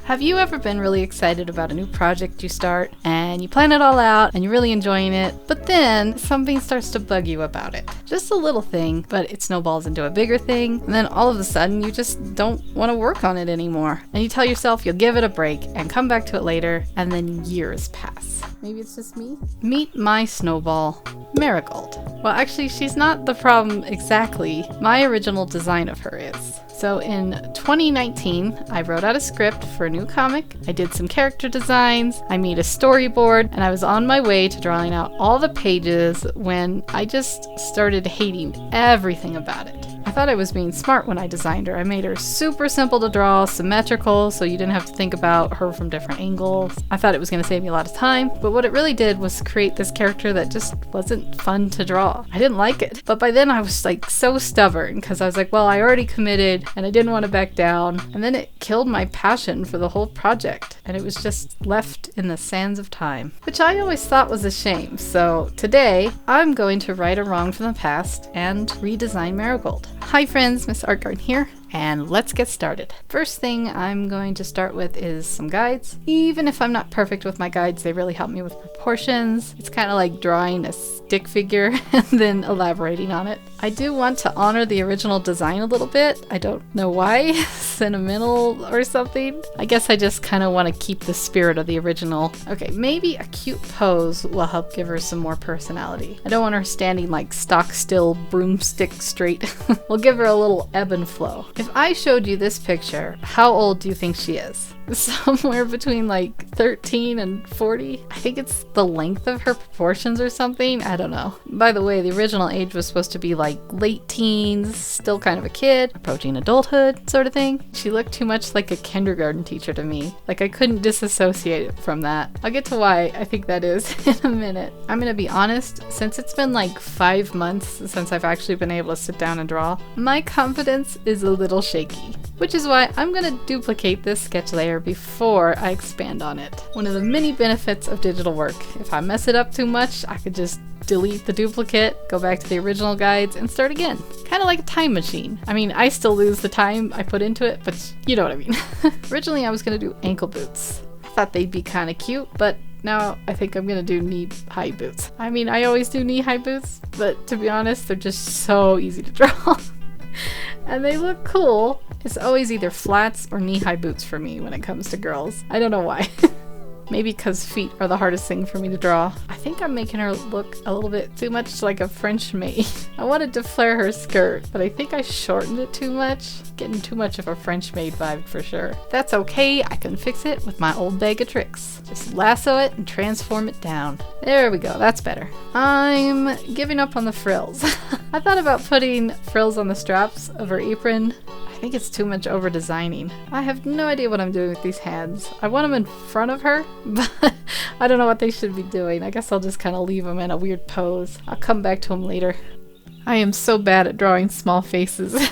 Have you ever been really excited about a new project you start and you plan it all out and you're really enjoying it, but then something starts to bug you about it? Just a little thing, but it snowballs into a bigger thing, and then all of a sudden you just don't want to work on it anymore. And you tell yourself you'll give it a break and come back to it later, and then years pass. Maybe it's just me? Meet my snowball, Marigold. Well, actually, she's not the problem exactly. My original design of her is. So in 2019, I wrote out a script for a new comic, I did some character designs, I made a storyboard, and I was on my way to drawing out all the pages when I just started hating everything about it. I thought I was being smart when I designed her. I made her super simple to draw, symmetrical, so you didn't have to think about her from different angles. I thought it was going to save me a lot of time, but what it really did was create this character that just wasn't fun to draw. I didn't like it. But by then I was like so stubborn because I was like, well, I already committed and I didn't want to back down. And then it killed my passion for the whole project, and it was just left in the sands of time, which I always thought was a shame. So today I'm going to right a wrong from the past and redesign Marigold. Hi friends, Miss Art Garden here, and let's get started. First thing I'm going to start with is some guides. Even if I'm not perfect with my guides, they really help me with proportions. It's kind of like drawing a stick figure and then elaborating on it. I do want to honor the original design a little bit. I don't know why, sentimental or something. I guess I just kind of want to keep the spirit of the original. Okay, maybe a cute pose will help give her some more personality. I don't want her standing like stock still, broomstick straight. We'll give her a little ebb and flow. If I showed you this picture, how old do you think she is? Somewhere between like 13 and 40. I think it's the length of her proportions or something. I don't know. By the way, the original age was supposed to be like late teens, still kind of a kid, approaching adulthood sort of thing. She looked too much like a kindergarten teacher to me. Like I couldn't disassociate it from that. I'll get to why I think that is in a minute. I'm gonna be honest, since it's been like 5 months since I've actually been able to sit down and draw, my confidence is a little shaky. Which is why I'm gonna duplicate this sketch layer before I expand on it. One of the many benefits of digital work. If I mess it up too much, I could just delete the duplicate, go back to the original guides, and start again. Kind of like a time machine. I mean, I still lose the time I put into it, but you know what I mean. Originally, I was gonna do ankle boots. I thought they'd be kind of cute, but now I think I'm gonna do knee-high boots. I mean, I always do knee-high boots, but to be honest, they're just so easy to draw. And they look cool. It's always either flats or knee-high boots for me when it comes to girls. I don't know why. Maybe because feet are the hardest thing for me to draw. I think I'm making her look a little bit too much like a French maid. I wanted to flare her skirt, but I think I shortened it too much. Getting too much of a French maid vibe for sure. That's okay, I can fix it with my old bag of tricks. Just lasso it and transform it down. There we go, that's better. I'm giving up on the frills. I thought about putting frills on the straps of her apron. I think it's too much over designing. I have no idea what I'm doing with these hands. I want them in front of her, but I don't know what they should be doing. I guess I'll just kind of leave them in a weird pose. I'll come back to them later. I am so bad at drawing small faces.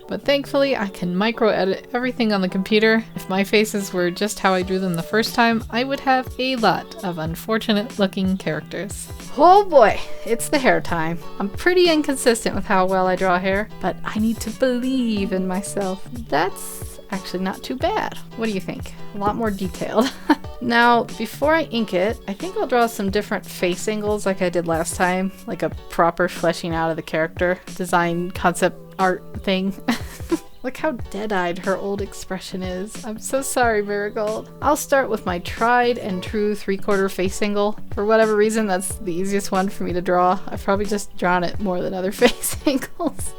But thankfully I can micro edit everything on the computer. If my faces were just how I drew them the first time, I would have a lot of unfortunate looking characters. Oh boy, it's the hair time. I'm pretty inconsistent with how well I draw hair, but I need to believe in myself. That's actually not too bad. What do you think? A lot more detailed. Now, before I ink it, I think I'll draw some different face angles like I did last time, like a proper fleshing out of the character design concept art thing. Look how dead-eyed her old expression is. I'm so sorry, Marigold. I'll start with my tried and true 3/4 face angle. For whatever reason, that's the easiest one for me to draw. I've probably just drawn it more than other face angles.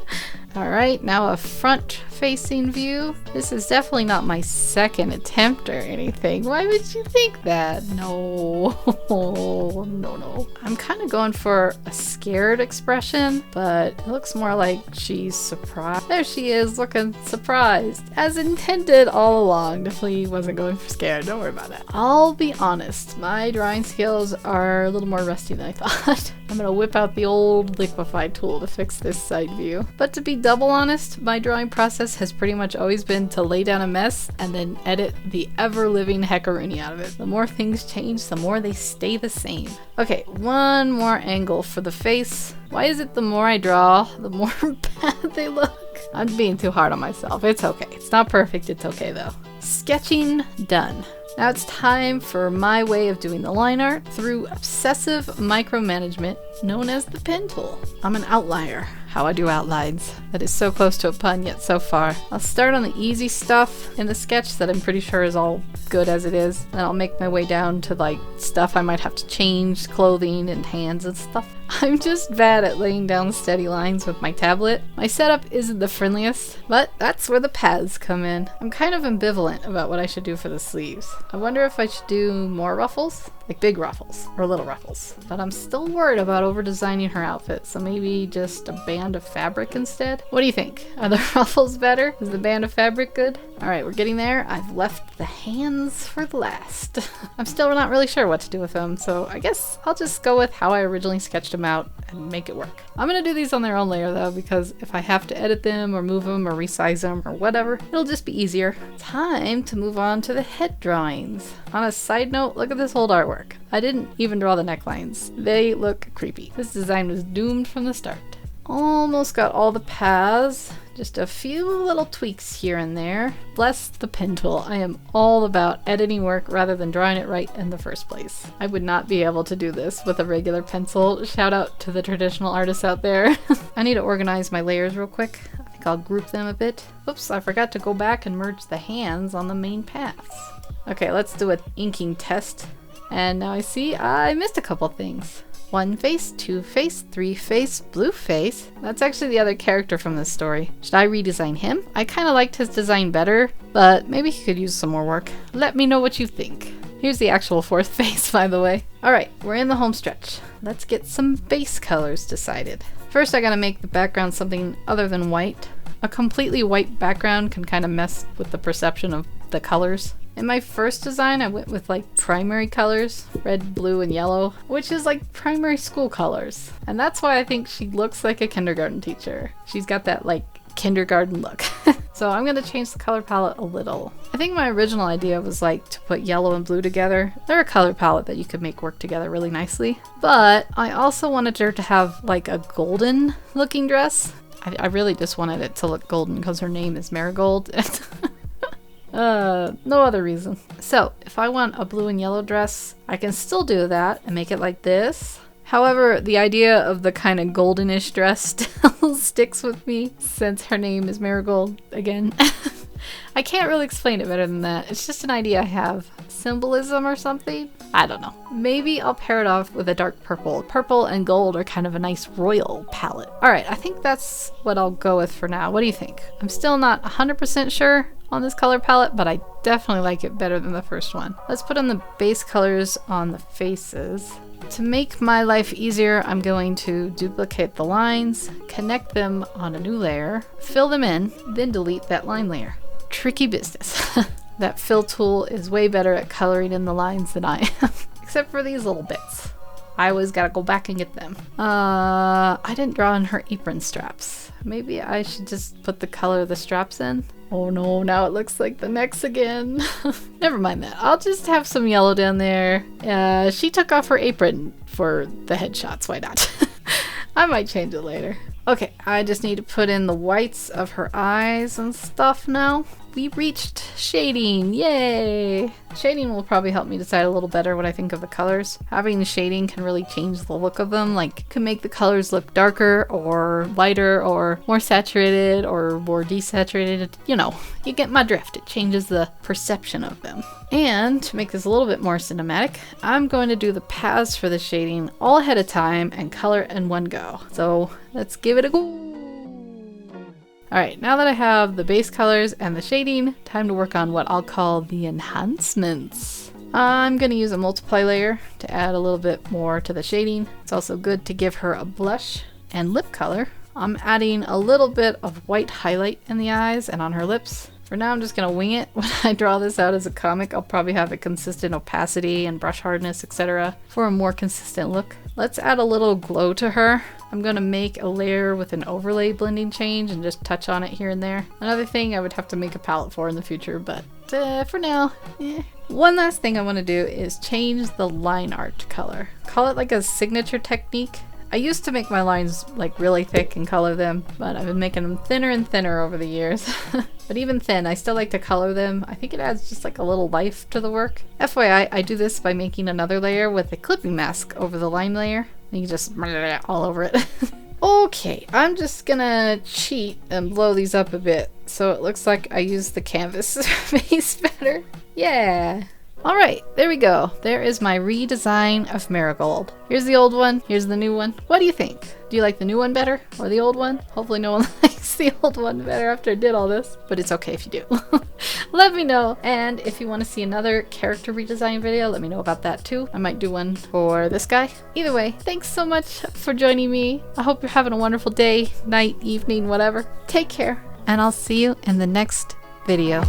Alright, now a front-facing view. This is definitely not my second attempt or anything. Why would you think that? No. No. I'm kind of going for a scared expression, but it looks more like she's surprised. There she is, looking surprised. As intended all along. Definitely wasn't going for scared. Don't worry about that. I'll be honest, my drawing skills are a little more rusty than I thought. I'm gonna whip out the old liquefy tool to fix this side view. But to be double honest, my drawing process has pretty much always been to lay down a mess and then edit the ever-living heckaroony out of it. The more things change, the more they stay the same. Okay, one more angle for the face. Why is it the more I draw, the more bad they look? I'm being too hard on myself. It's okay. It's not perfect. It's okay though. Sketching done. Now it's time for my way of doing the line art through obsessive micromanagement known as the pen tool. I'm an outlier. How I do outlines. That is so close to a pun yet so far. I'll start on the easy stuff in the sketch that I'm pretty sure is all good as it is. Then I'll make my way down to like stuff I might have to change, clothing and hands and stuff. I'm just bad at laying down steady lines with my tablet. My setup isn't the friendliest, but that's where the paths come in. I'm kind of ambivalent about what I should do for the sleeves. I wonder if I should do more ruffles, like big ruffles or little ruffles. But I'm still worried about over designing her outfit, so maybe just a band of fabric instead. What do you think? Are the ruffles better? Is the band of fabric good? Alright, we're getting there. I've left the hands for the last. I'm still not really sure what to do with them, so I guess I'll just go with how I originally sketched them out and make it work. I'm gonna do these on their own layer though, because if I have to edit them or move them or resize them or whatever, it'll just be easier. Time to move on to the head drawings. On a side note, look at this old artwork. I didn't even draw the necklines. They look creepy. This design was doomed from the start. Almost got all the paths. Just a few little tweaks here and there. Bless the pen tool. I am all about editing work rather than drawing it right in the first place. I would not be able to do this with a regular pencil. Shout out to the traditional artists out there. I need to organize my layers real quick. I think I'll group them a bit. Oops, I forgot to go back and merge the hands on the main paths. Okay, let's do an inking test. And now I see I missed a couple things. 1 face, 2 face, 3 face, blue face. That's actually the other character from this story. Should I redesign him? I kind of liked his design better, but maybe he could use some more work. Let me know what you think. Here's the actual 4th face, by the way. Alright, we're in the home stretch. Let's get some base colors decided. First, I gotta make the background something other than white. A completely white background can kind of mess with the perception of the colors. In my first design, I went with like primary colors, red, blue, and yellow, which is like primary school colors. And that's why I think she looks like a kindergarten teacher. She's got that like kindergarten look. So I'm gonna change the color palette a little. I think my original idea was like to put yellow and blue together. They're a color palette that you could make work together really nicely. But I also wanted her to have like a golden looking dress. I really just wanted it to look golden because her name is Marigold. No other reason. So if I want a blue and yellow dress, I can still do that and make it like this. However, the idea of the kind of goldenish dress still sticks with me since her name is Marigold again. I can't really explain it better than that. It's just an idea I have. Symbolism or something? I don't know. Maybe I'll pair it off with a dark purple. Purple and gold are kind of a nice royal palette. Alright, I think that's what I'll go with for now. What do you think? I'm still not 100% sure on this color palette, but I definitely like it better than the first one. Let's put on the base colors on the faces. To make my life easier, I'm going to duplicate the lines, connect them on a new layer, fill them in, then delete that line layer. Tricky business. That fill tool is way better at coloring in the lines than I am, except for these little bits. I always gotta go back and get them. I didn't draw in her apron straps. Maybe I should just put the color of the straps in? Oh no, now it looks like the necks again. Never mind that. I'll just have some yellow down there. She took off her apron for the headshots. Why not? I might change it later. Okay, I just need to put in the whites of her eyes and stuff now. We reached shading, yay! Shading will probably help me decide a little better what I think of the colors. Having the shading can really change the look of them, like can make the colors look darker or lighter or more saturated or more desaturated. You know, you get my drift. It changes the perception of them. And to make this a little bit more cinematic, I'm going to do the paths for the shading all ahead of time and color in one go. So let's give it a go. Alright, now that I have the base colors and the shading, time to work on what I'll call the enhancements. I'm going to use a multiply layer to add a little bit more to the shading. It's also good to give her a blush and lip color. I'm adding a little bit of white highlight in the eyes and on her lips. For now, I'm just going to wing it. When I draw this out as a comic, I'll probably have a consistent opacity and brush hardness, etc. for a more consistent look. Let's add a little glow to her. I'm going to make a layer with an overlay blending change and just touch on it here and there. Another thing I would have to make a palette for in the future, but for now, One last thing I want to do is change the line art color. Call it like a signature technique. I used to make my lines like really thick and color them, but I've been making them thinner and thinner over the years. But even thin, I still like to color them. I think it adds just like a little life to the work. FYI, I do this by making another layer with a clipping mask over the line layer. And you just all over it. Okay, I'm just gonna cheat and blow these up a bit so it looks like I use the canvas base better. Yeah. Alright, there we go. There is my redesign of Marigold. Here's the old one, here's the new one. What do you think? Do you like the new one better or the old one? Hopefully no one likes the old one better after I did all this, but it's okay if you do. Let me know. And if you want to see another character redesign video, let me know about that too. I might do one for this guy. Either way, thanks so much for joining me. I hope you're having a wonderful day, night, evening, whatever. Take care, and I'll see you in the next video.